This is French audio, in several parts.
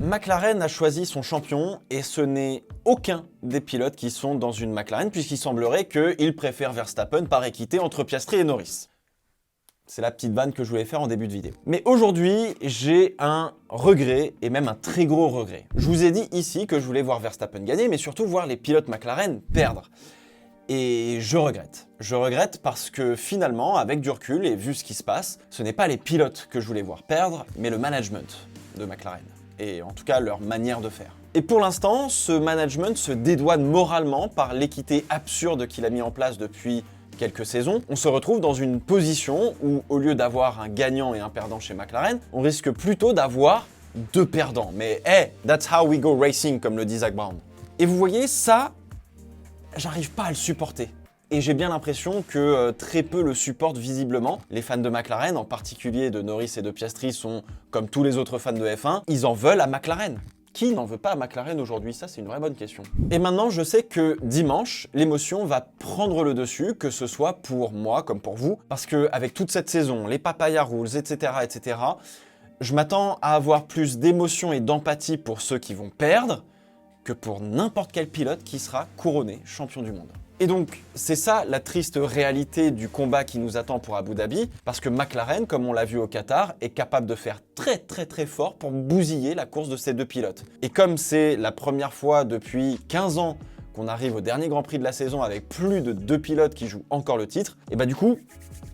McLaren a choisi son champion et ce n'est aucun des pilotes qui sont dans une McLaren puisqu'il semblerait qu'ils préfèrent Verstappen par équité entre Piastri et Norris. C'est la petite vanne que je voulais faire en début de vidéo. Mais aujourd'hui, j'ai un regret, et même un très gros regret. Je vous ai dit ici que je voulais voir Verstappen gagner, mais surtout voir les pilotes McLaren perdre. Et je regrette. Je regrette parce que finalement, avec du recul et vu ce qui se passe, ce n'est pas les pilotes que je voulais voir perdre, mais le management de McLaren. Et en tout cas, leur manière de faire. Et pour l'instant, ce management se dédouane moralement par l'équité absurde qu'il a mis en place depuis quelques saisons. On se retrouve dans une position où, au lieu d'avoir un gagnant et un perdant chez McLaren, on risque plutôt d'avoir deux perdants. Mais hey, that's how we go racing, comme le dit Zak Brown. Et vous voyez, ça, j'arrive pas à le supporter. Et j'ai bien l'impression que très peu le supportent visiblement. Les fans de McLaren, en particulier de Norris et de Piastri, sont comme tous les autres fans de F1, ils en veulent à McLaren. Qui n'en veut pas à McLaren aujourd'hui? Ça, c'est une vraie bonne question. Et maintenant, je sais que dimanche, l'émotion va prendre le dessus, que ce soit pour moi comme pour vous, parce qu'avec toute cette saison, les papaya rules, etc., je m'attends à avoir plus d'émotion et d'empathie pour ceux qui vont perdre que pour n'importe quel pilote qui sera couronné champion du monde. Et donc, c'est ça la triste réalité du combat qui nous attend pour Abu Dhabi, parce que McLaren, comme on l'a vu au Qatar, est capable de faire très fort pour bousiller la course de ces deux pilotes. Et comme c'est la première fois depuis 15 ans qu'on arrive au dernier Grand Prix de la saison avec plus de deux pilotes qui jouent encore le titre, et bah du coup,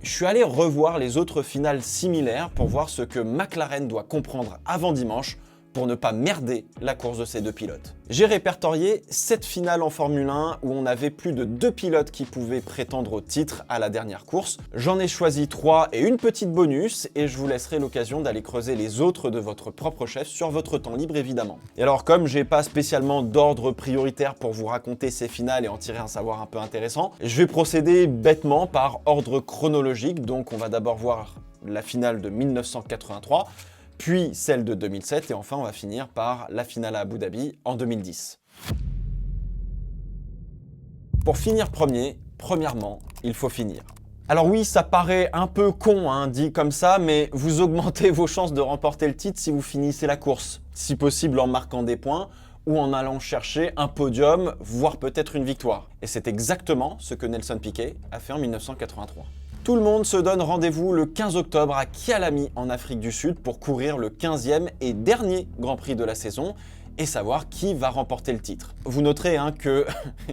je suis allé revoir les autres finales similaires pour voir ce que McLaren doit comprendre avant dimanche pour ne pas merder la course de ces deux pilotes. J'ai répertorié 7 finales en Formule 1 où on avait plus de 2 pilotes qui pouvaient prétendre au titre à la dernière course. J'en ai choisi 3 et une petite bonus et je vous laisserai l'occasion d'aller creuser les autres de votre propre chef sur votre temps libre évidemment. Et alors comme j'ai pas spécialement d'ordre prioritaire pour vous raconter ces finales et en tirer un savoir un peu intéressant, je vais procéder bêtement par ordre chronologique. Donc on va d'abord voir la finale de 1983, puis celle de 2007, et enfin on va finir par la finale à Abu Dhabi en 2010. Pour finir premièrement, il faut finir. Alors oui, ça paraît un peu con, dit comme ça, mais vous augmentez vos chances de remporter le titre si vous finissez la course, si possible en marquant des points ou en allant chercher un podium, voire peut-être une victoire. Et c'est exactement ce que Nelson Piquet a fait en 1983. Tout le monde se donne rendez-vous le 15 octobre à Kyalami en Afrique du Sud pour courir le 15e et dernier Grand Prix de la saison et savoir qui va remporter le titre. Vous noterez qu'il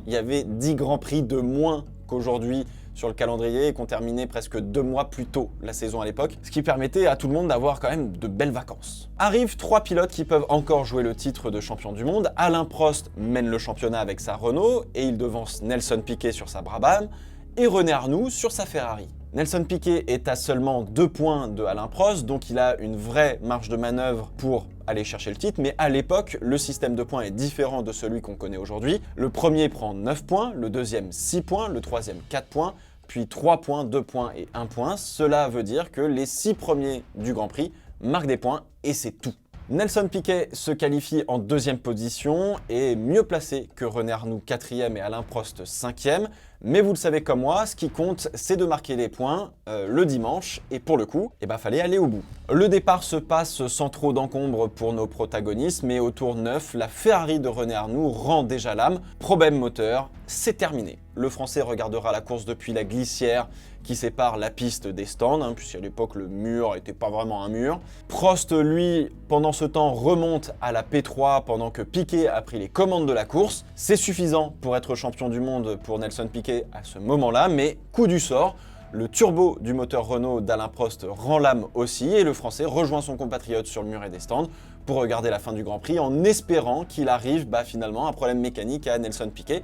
y avait 10 Grands Prix de moins qu'aujourd'hui sur le calendrier et qu'on terminait presque 2 mois plus tôt la saison à l'époque, ce qui permettait à tout le monde d'avoir quand même de belles vacances. Arrivent 3 pilotes qui peuvent encore jouer le titre de champion du monde. Alain Prost mène le championnat avec sa Renault et il devance Nelson Piquet sur sa Brabham et René Arnoux sur sa Ferrari. Nelson Piquet est à seulement 2 points de Alain Prost, donc il a une vraie marge de manœuvre pour aller chercher le titre, mais à l'époque, le système de points est différent de celui qu'on connaît aujourd'hui. Le premier prend 9 points, le deuxième 6 points, le troisième 4 points, puis 3 points, 2 points et 1 point. Cela veut dire que les 6 premiers du Grand Prix marquent des points et c'est tout. Nelson Piquet se qualifie en 2e position et est mieux placé que René Arnoux 4e et Alain Prost 5e. Mais vous le savez comme moi, ce qui compte, c'est de marquer les points le dimanche. Et pour le coup, fallait aller au bout. Le départ se passe sans trop d'encombre pour nos protagonistes, mais au tour 9, la Ferrari de René Arnoux rend déjà l'âme. Problème moteur, c'est terminé. Le Français regardera la course depuis la glissière qui sépare la piste des stands, puisqu'à l'époque le mur n'était pas vraiment un mur. Prost, lui, pendant ce temps, remonte à la P3 pendant que Piquet a pris les commandes de la course. C'est suffisant pour être champion du monde pour Nelson Piquet à ce moment-là, mais coup du sort, le turbo du moteur Renault d'Alain Prost rend l'âme aussi et le Français rejoint son compatriote sur le muret des stands pour regarder la fin du Grand Prix en espérant qu'il arrive finalement un problème mécanique à Nelson Piquet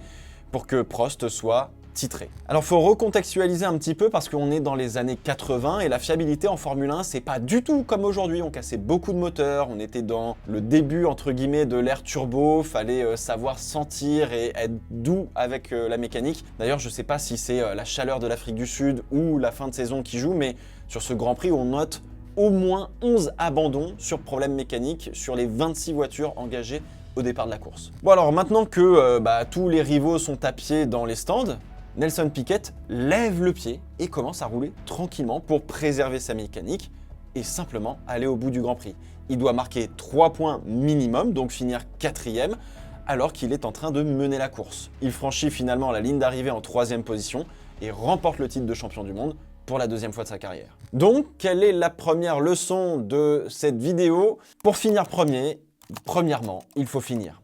pour que Prost soit titré. Alors faut recontextualiser un petit peu parce qu'on est dans les années 80 et la fiabilité en Formule 1 c'est pas du tout comme aujourd'hui, on cassait beaucoup de moteurs, on était dans le début entre guillemets de l'ère turbo, fallait savoir sentir et être doux avec la mécanique. D'ailleurs je sais pas si c'est la chaleur de l'Afrique du Sud ou la fin de saison qui joue, mais sur ce Grand Prix on note au moins 11 abandons sur problème mécanique sur les 26 voitures engagées au départ de la course. Bon alors maintenant que tous les rivaux sont à pied dans les stands, Nelson Piquet lève le pied et commence à rouler tranquillement pour préserver sa mécanique et simplement aller au bout du Grand Prix. il doit marquer 3 points minimum, donc finir 4e, alors qu'il est en train de mener la course. Il franchit finalement la ligne d'arrivée en 3e position et remporte le titre de champion du monde pour la 2e fois de sa carrière. Donc, quelle est la première leçon de cette vidéo? Pour finir premier, premièrement, il faut finir.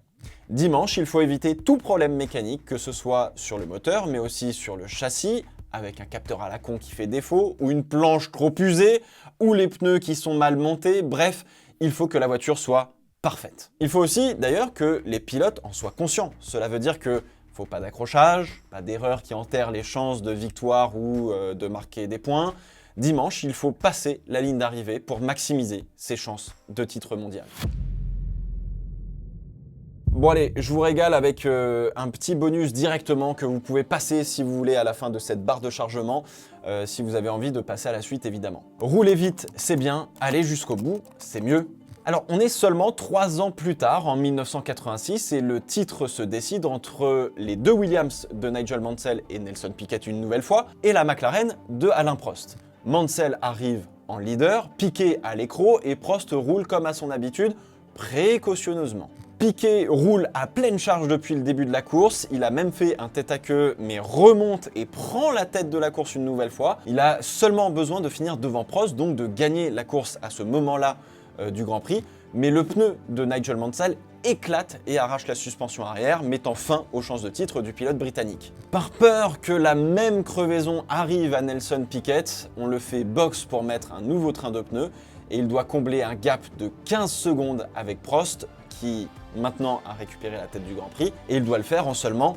Dimanche, il faut éviter tout problème mécanique, que ce soit sur le moteur, mais aussi sur le châssis, avec un capteur à la con qui fait défaut, ou une planche trop usée, ou les pneus qui sont mal montés, bref, il faut que la voiture soit parfaite. Il faut aussi, d'ailleurs, que les pilotes en soient conscients. Cela veut dire que faut pas d'accrochage, pas d'erreur qui enterre les chances de victoire ou de marquer des points. Dimanche, il faut passer la ligne d'arrivée pour maximiser ses chances de titre mondial. Bon allez, je vous régale avec un petit bonus directement que vous pouvez passer si vous voulez à la fin de cette barre de chargement, si vous avez envie de passer à la suite évidemment. Rouler vite, c'est bien, aller jusqu'au bout, c'est mieux. Alors on est seulement 3 ans plus tard, en 1986, et le titre se décide entre les deux Williams de Nigel Mansell et Nelson Piquet une nouvelle fois, et la McLaren de Alain Prost. Mansell arrive en leader, Piquet à l'écrou et Prost roule comme à son habitude, précautionneusement. Piquet roule à pleine charge depuis le début de la course, il a même fait un tête-à-queue mais remonte et prend la tête de la course une nouvelle fois. Il a seulement besoin de finir devant Prost, donc de gagner la course à ce moment-là du Grand Prix, mais le pneu de Nigel Mansell éclate et arrache la suspension arrière, mettant fin aux chances de titre du pilote britannique. Par peur que la même crevaison arrive à Nelson Piquet, on le fait box pour mettre un nouveau train de pneus et il doit combler un gap de 15 secondes avec Prost, qui maintenant a récupéré la tête du Grand Prix, et il doit le faire en seulement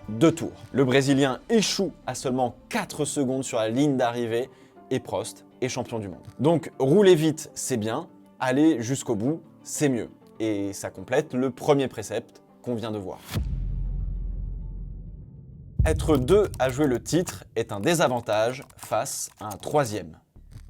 2 tours. Le Brésilien échoue à seulement 4 secondes sur la ligne d'arrivée et Prost est champion du monde. Donc rouler vite, c'est bien, aller jusqu'au bout, c'est mieux. Et ça complète le premier précepte qu'on vient de voir. Être 2 à jouer le titre est un désavantage face à un 3e.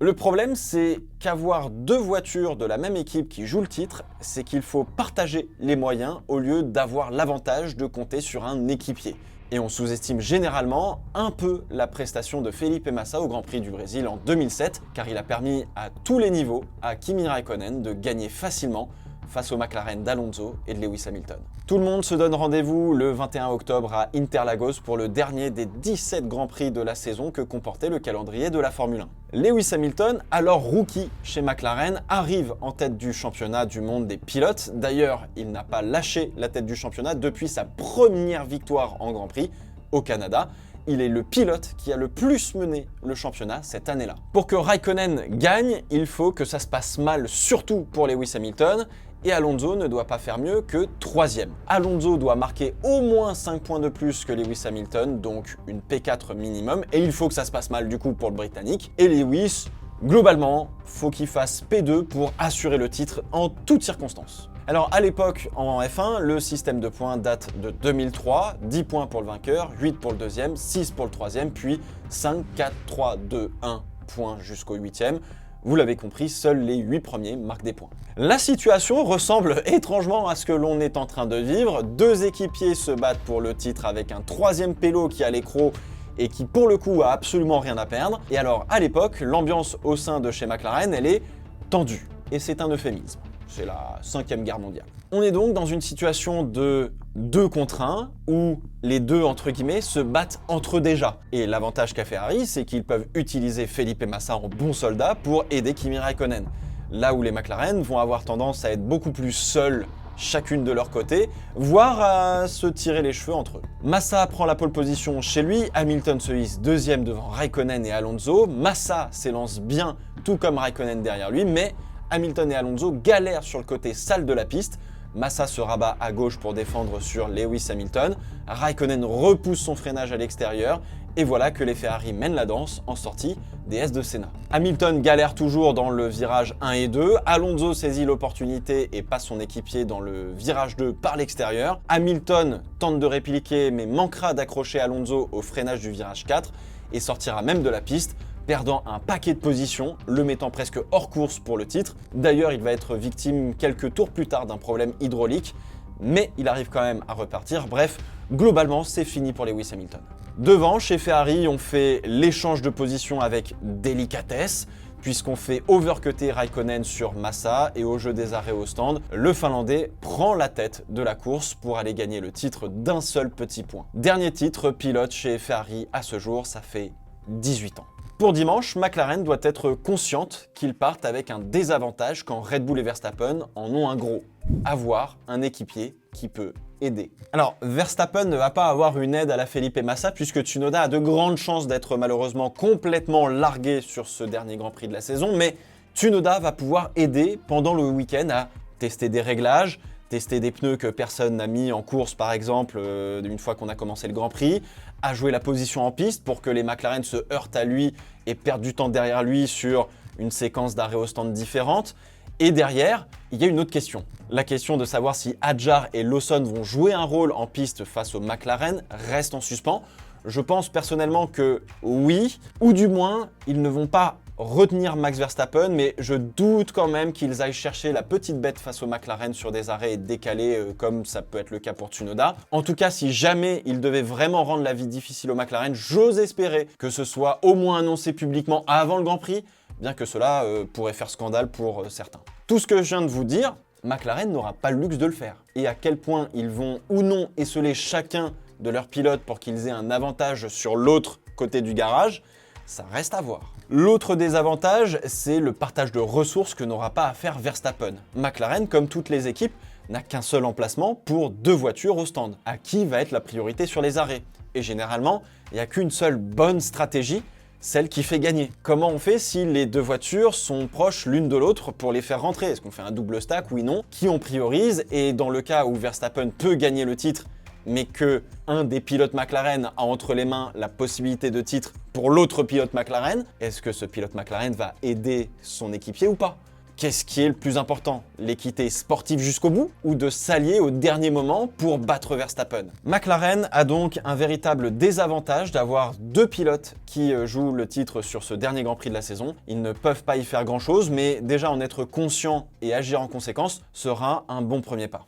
Le problème, c'est qu'avoir 2 voitures de la même équipe qui jouent le titre, c'est qu'il faut partager les moyens au lieu d'avoir l'avantage de compter sur un équipier. Et on sous-estime généralement un peu la prestation de Felipe Massa au Grand Prix du Brésil en 2007, car il a permis à tous les niveaux à Kimi Raikkonen de gagner facilement face aux McLaren d'Alonso et de Lewis Hamilton. Tout le monde se donne rendez-vous le 21 octobre à Interlagos pour le dernier des 17 Grands Prix de la saison que comportait le calendrier de la Formule 1. Lewis Hamilton, alors rookie chez McLaren, arrive en tête du championnat du monde des pilotes. D'ailleurs, il n'a pas lâché la tête du championnat depuis sa première victoire en Grand Prix au Canada. Il est le pilote qui a le plus mené le championnat cette année-là. Pour que Raikkonen gagne, il faut que ça se passe mal, surtout pour Lewis Hamilton, et Alonso ne doit pas faire mieux que 3e. Alonso doit marquer au moins 5 points de plus que Lewis Hamilton, donc une P4 minimum, et il faut que ça se passe mal du coup pour le Britannique. Et Lewis, globalement, faut qu'il fasse P2 pour assurer le titre en toutes circonstances. Alors à l'époque, en F1, le système de points date de 2003, 10 points pour le vainqueur, 8 pour le deuxième, 6 pour le troisième, puis 5, 4, 3, 2, 1 points jusqu'au 8e. Vous l'avez compris, seuls les 8 premiers marquent des points. La situation ressemble étrangement à ce que l'on est en train de vivre. 2 équipiers se battent pour le titre avec un 3e pélo qui a l'écrou et qui pour le coup a absolument rien à perdre. Et alors à l'époque, l'ambiance au sein de chez McLaren, elle est tendue. Et c'est un euphémisme. C'est la 5e guerre mondiale. On est donc dans une situation de 2 contre 1 où les deux, entre guillemets, se battent entre eux déjà. Et l'avantage qu'a Ferrari, c'est qu'ils peuvent utiliser Felipe Massa en bon soldat pour aider Kimi Raikkonen. Là où les McLaren vont avoir tendance à être beaucoup plus seuls chacune de leur côté, voire à se tirer les cheveux entre eux. Massa prend la pole position chez lui, Hamilton se hisse 2e devant Raikkonen et Alonso, Massa s'élance bien, tout comme Raikkonen derrière lui, mais Hamilton et Alonso galèrent sur le côté sale de la piste. Massa se rabat à gauche pour défendre sur Lewis Hamilton. Raikkonen repousse son freinage à l'extérieur. Et voilà que les Ferrari mènent la danse en sortie des S de Senna. Hamilton galère toujours dans le virage 1 et 2. Alonso saisit l'opportunité et passe son équipier dans le virage 2 par l'extérieur. Hamilton tente de répliquer mais manquera d'accrocher Alonso au freinage du virage 4 et sortira même de la piste, perdant un paquet de positions, le mettant presque hors course pour le titre. D'ailleurs, il va être victime quelques tours plus tard d'un problème hydraulique, mais il arrive quand même à repartir. Bref, globalement, c'est fini pour Lewis Hamilton. Devant, chez Ferrari, on fait l'échange de positions avec délicatesse. puisqu'on fait overcutter Raikkonen sur Massa et au jeu des arrêts au stand, le Finlandais prend la tête de la course pour aller gagner le titre d'un seul petit point. Dernier titre pilote chez Ferrari à ce jour, ça fait 18 ans. Pour dimanche, McLaren doit être consciente qu'ils partent avec un désavantage quand Red Bull et Verstappen en ont un gros. Avoir un équipier qui peut aider. Alors, Verstappen ne va pas avoir une aide à la Felipe Massa puisque Tsunoda a de grandes chances d'être malheureusement complètement largué sur ce dernier Grand Prix de la saison, mais Tsunoda va pouvoir aider pendant le week-end à tester des réglages, tester des pneus que personne n'a mis en course par exemple une fois qu'on a commencé le Grand Prix, à jouer la position en piste pour que les McLaren se heurtent à lui et perdent du temps derrière lui sur une séquence d'arrêts au stand différentes. Et derrière, il y a une autre question. La question de savoir si Hadjar et Lawson vont jouer un rôle en piste face aux McLaren reste en suspens. Je pense personnellement que oui, ou du moins, ils ne vont pas retenir Max Verstappen, mais je doute quand même qu'ils aillent chercher la petite bête face aux McLaren sur des arrêts décalés, comme ça peut être le cas pour Tsunoda. En tout cas, si jamais ils devaient vraiment rendre la vie difficile aux McLaren, j'ose espérer que ce soit au moins annoncé publiquement avant le Grand Prix, bien que cela pourrait faire scandale pour certains. Tout ce que je viens de vous dire, McLaren n'aura pas le luxe de le faire. Et à quel point ils vont ou non esseler chacun de leurs pilotes pour qu'ils aient un avantage sur l'autre côté du garage, ça reste à voir. L'autre désavantage, c'est le partage de ressources que n'aura pas à faire Verstappen. McLaren, comme toutes les équipes, n'a qu'un seul emplacement pour 2 voitures au stand. À qui va être la priorité sur les arrêts? Et généralement, il n'y a qu'une seule bonne stratégie, celle qui fait gagner. Comment on fait si les 2 voitures sont proches l'une de l'autre pour les faire rentrer? Est-ce qu'on fait un double stack, oui, non? Qui on priorise? Et dans le cas où Verstappen peut gagner le titre, mais que un des pilotes McLaren a entre les mains la possibilité de titre pour l'autre pilote McLaren, est-ce que ce pilote McLaren va aider son équipier ou pas? Qu'est-ce qui est le plus important? L'équité sportive jusqu'au bout ou de s'allier au dernier moment pour battre Verstappen? McLaren a donc un véritable désavantage d'avoir 2 pilotes qui jouent le titre sur ce dernier Grand Prix de la saison. Ils ne peuvent pas y faire grand-chose, mais déjà en être conscient et agir en conséquence sera un bon premier pas.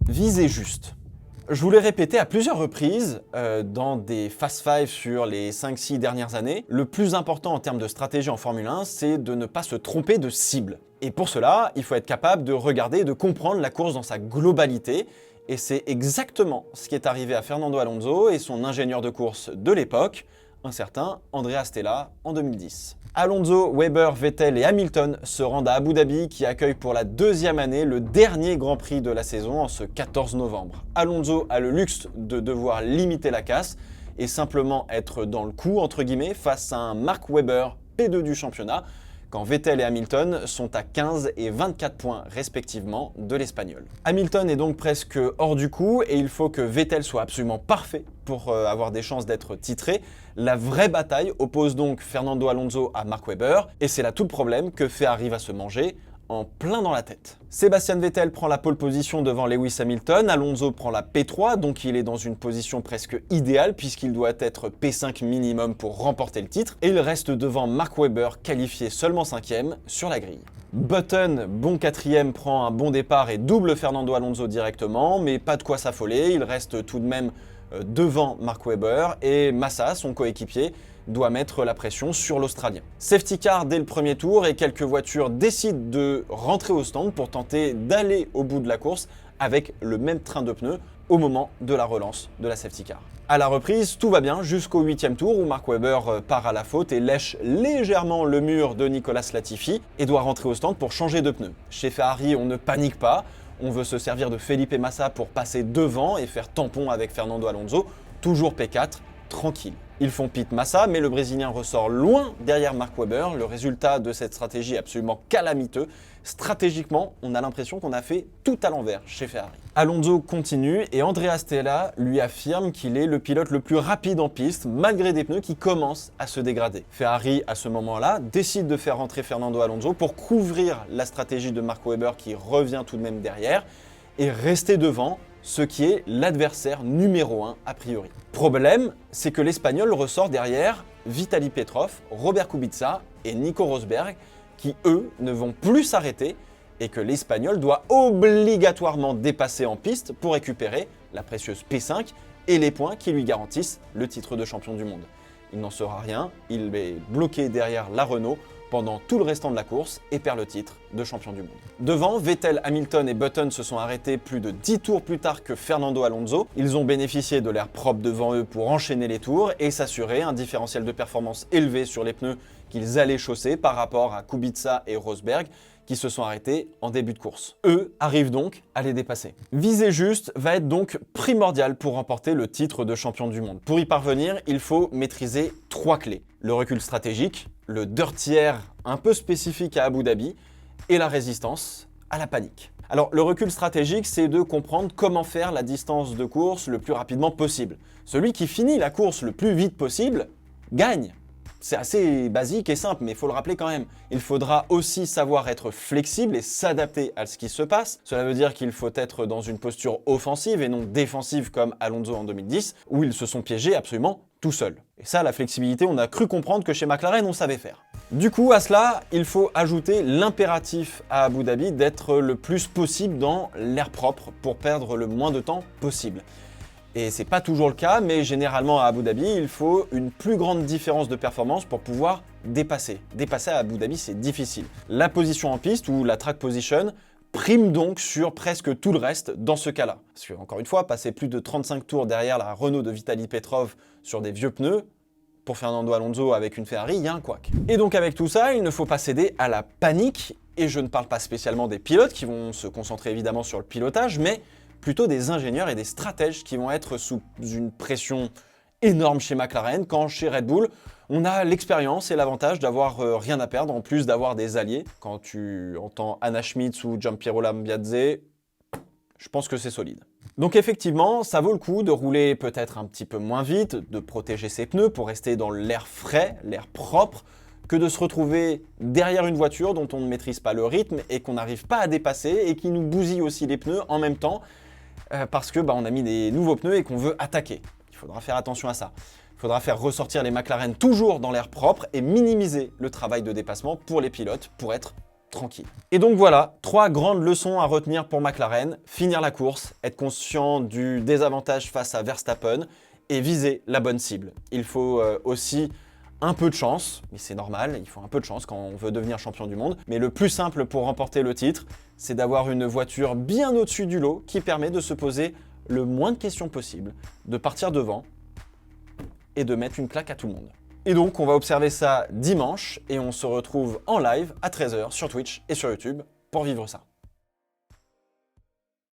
Visez juste. Je vous l'ai répété à plusieurs reprises dans des Fast Five sur les 5-6 dernières années, le plus important en termes de stratégie en Formule 1, c'est de ne pas se tromper de cible. Et pour cela, il faut être capable de regarder et de comprendre la course dans sa globalité. Et c'est exactement ce qui est arrivé à Fernando Alonso et son ingénieur de course de l'époque, un certain Andrea Stella en 2010. Alonso, Webber, Vettel et Hamilton se rendent à Abu Dhabi qui accueille pour la 2e année le dernier Grand Prix de la saison en ce 14 novembre. Alonso a le luxe de devoir limiter la casse et simplement être dans le coup entre guillemets face à un Mark Webber P2 du championnat quand Vettel et Hamilton sont à 15 et 24 points respectivement de l'Espagnol. Hamilton est donc presque hors du coup et il faut que Vettel soit absolument parfait pour avoir des chances d'être titré. La vraie bataille oppose donc Fernando Alonso à Mark Webber et c'est là tout le problème que Ferrari va se manger en plein dans la tête. Sebastian Vettel prend la pole position devant Lewis Hamilton, Alonso prend la P3, donc il est dans une position presque idéale puisqu'il doit être P5 minimum pour remporter le titre, et il reste devant Mark Webber, qualifié seulement 5e sur la grille. Button, bon 4e, prend un bon départ et double Fernando Alonso directement, mais pas de quoi s'affoler, il reste tout de même devant Mark Webber, et Massa, son coéquipier, doit mettre la pression sur l'Australien. Safety car dès le premier tour et quelques voitures décident de rentrer au stand pour tenter d'aller au bout de la course avec le même train de pneus au moment de la relance de la safety car. À la reprise, tout va bien jusqu'au 8e tour où Mark Webber part à la faute et lèche légèrement le mur de Nicolas Latifi et doit rentrer au stand pour changer de pneus. Chez Ferrari, on ne panique pas, on veut se servir de Felipe Massa pour passer devant et faire tampon avec Fernando Alonso, toujours P4, tranquille. Ils font pit Massa, mais le Brésilien ressort loin derrière Mark Webber. Le résultat de cette stratégie est absolument calamiteux. Stratégiquement, on a l'impression qu'on a fait tout à l'envers chez Ferrari. Alonso continue et Andrea Stella lui affirme qu'il est le pilote le plus rapide en piste, malgré des pneus qui commencent à se dégrader. Ferrari, à ce moment-là, décide de faire rentrer Fernando Alonso pour couvrir la stratégie de Mark Webber qui revient tout de même derrière et rester devant ce qui est l'adversaire numéro 1 a priori. Problème, c'est que l'Espagnol ressort derrière Vitaly Petrov, Robert Kubica et Nico Rosberg qui, eux, ne vont plus s'arrêter et que l'Espagnol doit obligatoirement dépasser en piste pour récupérer la précieuse P5 et les points qui lui garantissent le titre de champion du monde. il n'en sera rien, il est bloqué derrière la Renault pendant tout le restant de la course et perd le titre de champion du monde. Devant, Vettel, Hamilton et Button se sont arrêtés plus de 10 tours plus tard que Fernando Alonso. Ils ont bénéficié de l'air propre devant eux pour enchaîner les tours et s'assurer un différentiel de performance élevé sur les pneus qu'ils allaient chausser par rapport à Kubica et Rosberg qui se sont arrêtés en début de course. Eux arrivent donc à les dépasser. Viser juste va être donc primordial pour remporter le titre de champion du monde. Pour y parvenir, il faut maîtriser 3 clés. Le recul stratégique, le dirty air un peu spécifique à Abu Dhabi et la résistance à la panique. Alors le recul stratégique, c'est de comprendre comment faire la distance de course le plus rapidement possible. Celui qui finit la course le plus vite possible gagne. C'est assez basique et simple, mais il faut le rappeler quand même. Il faudra aussi savoir être flexible et s'adapter à ce qui se passe. Cela veut dire qu'il faut être dans une posture offensive et non défensive comme Alonso en 2010, où ils se sont piégés absolument tout seuls. Et ça, la flexibilité, on a cru comprendre que chez McLaren, on savait faire. Du coup, à cela, il faut ajouter l'impératif à Abu Dhabi d'être le plus possible dans l'air propre pour perdre le moins de temps possible. Et c'est pas toujours le cas, mais généralement à Abu Dhabi, il faut une plus grande différence de performance pour pouvoir dépasser. Dépasser à Abu Dhabi, c'est difficile. La position en piste ou la track position prime donc sur presque tout le reste dans ce cas-là. Parce que, encore une fois, passer plus de 35 tours derrière la Renault de Vitaly Petrov sur des vieux pneus, pour Fernando Alonso avec une Ferrari, il y a un couac. Et donc avec tout ça, il ne faut pas céder à la panique, et je ne parle pas spécialement des pilotes qui vont se concentrer évidemment sur le pilotage, mais plutôt des ingénieurs et des stratèges qui vont être sous une pression énorme chez McLaren, quand chez Red Bull, on a l'expérience et l'avantage d'avoir rien à perdre, en plus d'avoir des alliés. Quand tu entends Anna Schmitz ou Giampiero Lambiadze, je pense que c'est solide. Donc effectivement, ça vaut le coup de rouler peut-être un petit peu moins vite, de protéger ses pneus pour rester dans l'air frais, l'air propre, que de se retrouver derrière une voiture dont on ne maîtrise pas le rythme et qu'on n'arrive pas à dépasser et qui nous bousille aussi les pneus en même temps parce que on a mis des nouveaux pneus et qu'on veut attaquer. Il faudra faire attention à ça. Il faudra faire ressortir les McLaren toujours dans l'air propre et minimiser le travail de dépassement pour les pilotes pour être tranquille. Et donc voilà, 3 grandes leçons à retenir pour McLaren. Finir la course, être conscient du désavantage face à Verstappen et viser la bonne cible. Il faut aussi un peu de chance, mais c'est normal, il faut un peu de chance quand on veut devenir champion du monde. Mais le plus simple pour remporter le titre, c'est d'avoir une voiture bien au-dessus du lot qui permet de se poser le moins de questions possible, de partir devant et de mettre une claque à tout le monde. Et donc on va observer ça dimanche et on se retrouve en live à 13 h sur Twitch et sur YouTube pour vivre ça.